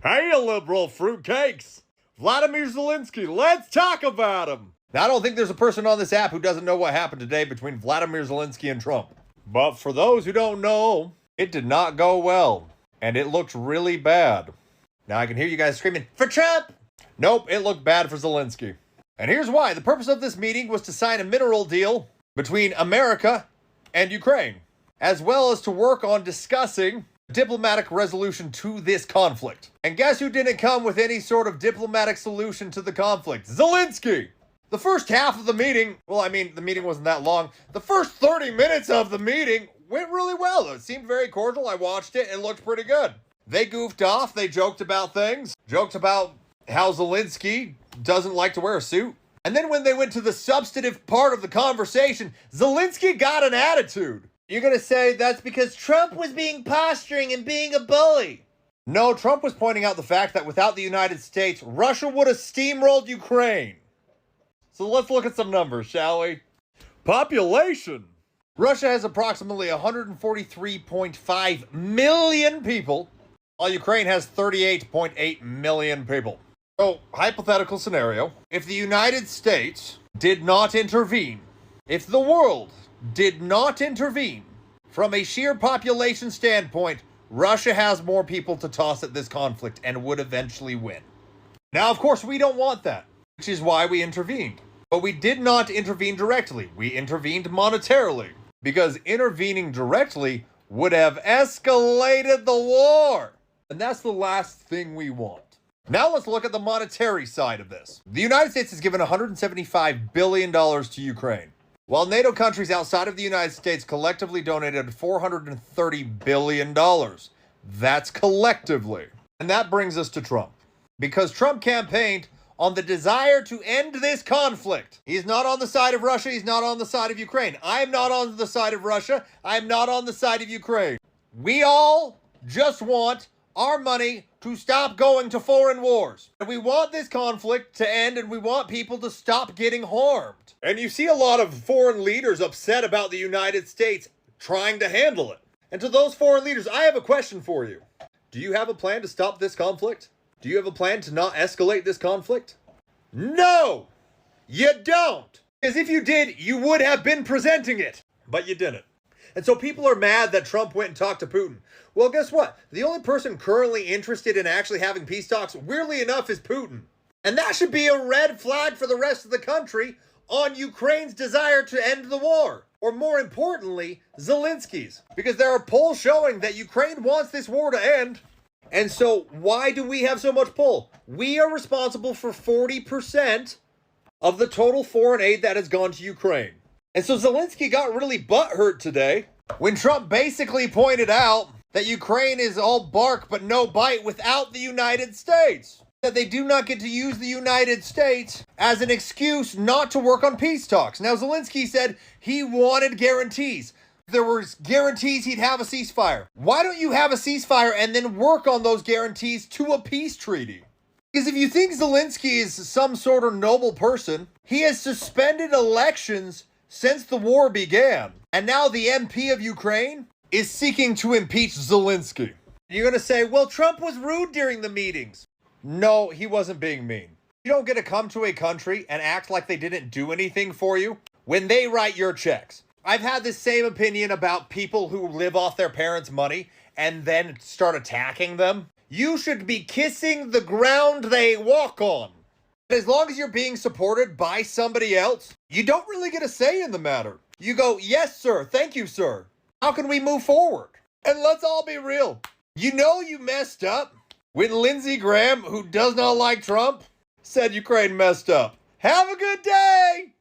Hey, you liberal fruitcakes! Vladimir Zelensky, let's talk about him! Now, I don't think there's a person on this app who doesn't know what happened today between Vladimir Zelensky and Trump. But for those who don't know, it did not go well. And it looked really bad. Now, I can hear you guys screaming, "For Trump!" Nope, it looked bad for Zelensky. And here's why. The purpose of this meeting was to sign a mineral deal between America and Ukraine, as well as to work on discussing diplomatic resolution to this conflict. And guess who didn't come with any sort of diplomatic solution to the conflict? Zelensky! The first half of the meeting, the meeting wasn't that long. The first 30 minutes of the meeting went really well. It seemed very cordial. I watched it. It looked pretty good. They goofed off. They joked about things. Joked about how Zelensky doesn't like to wear a suit. And then when they went to the substantive part of the conversation, Zelensky got an attitude. You're going to say that's because Trump was being posturing and being a bully. No, Trump was pointing out the fact that without the United States, Russia would have steamrolled Ukraine. So let's look at some numbers, shall we? Population. Russia has approximately 143.5 million people, while Ukraine has 38.8 million people. So, hypothetical scenario, if the United States did not intervene, if the world did not intervene, from a sheer population standpoint, Russia has more people to toss at this conflict and would eventually win. Now, of course, we don't want that, which is why we intervened. But we did not intervene directly. We intervened monetarily, because intervening directly would have escalated the war. And that's the last thing we want. Now let's look at the monetary side of this. The United States has given $175 billion to Ukraine, while NATO countries outside of the United States collectively donated $430 billion. That's collectively. And that brings us to Trump. Because Trump campaigned on the desire to end this conflict. He's not on the side of Russia. He's not on the side of Ukraine. I am not on the side of Russia. I am not on the side of Ukraine. We all just want our money to stop going to foreign wars. And we want this conflict to end, and we want people to stop getting harmed. And you see a lot of foreign leaders upset about the United States trying to handle it. And to those foreign leaders, I have a question for you. Do you have a plan to stop this conflict? Do you have a plan to not escalate this conflict? No, you don't. Because if you did, you would have been presenting it. But you didn't. And so people are mad that Trump went and talked to Putin. Well, guess what? The only person currently interested in actually having peace talks, weirdly enough, is Putin. And that should be a red flag for the rest of the country on Ukraine's desire to end the war. Or more importantly, Zelensky's. Because there are polls showing that Ukraine wants this war to end. And so why do we have so much pull? We are responsible for 40% of the total foreign aid that has gone to Ukraine. And so Zelensky got really butthurt today when Trump basically pointed out that Ukraine is all bark but no bite without the United States. That they do not get to use the United States as an excuse not to work on peace talks. Now, Zelensky said he wanted guarantees. If there were guarantees, he'd have a ceasefire. Why don't you have a ceasefire and then work on those guarantees to a peace treaty? Because if you think Zelensky is some sort of noble person, he has suspended elections since the war began. And now the MP of Ukraine is seeking to impeach Zelensky. You're going to say, well, Trump was rude during the meetings. No, he wasn't being mean. You don't get to come to a country and act like they didn't do anything for you when they write your checks. I've had the same opinion about people who live off their parents' money and then start attacking them. You should be kissing the ground they walk on. As long as you're being supported by somebody else, you don't really get a say in the matter. You go, yes, sir. Thank you, sir. How can we move forward? And let's all be real. You know you messed up when Lindsey Graham, who does not like Trump, said Ukraine messed up. Have a good day.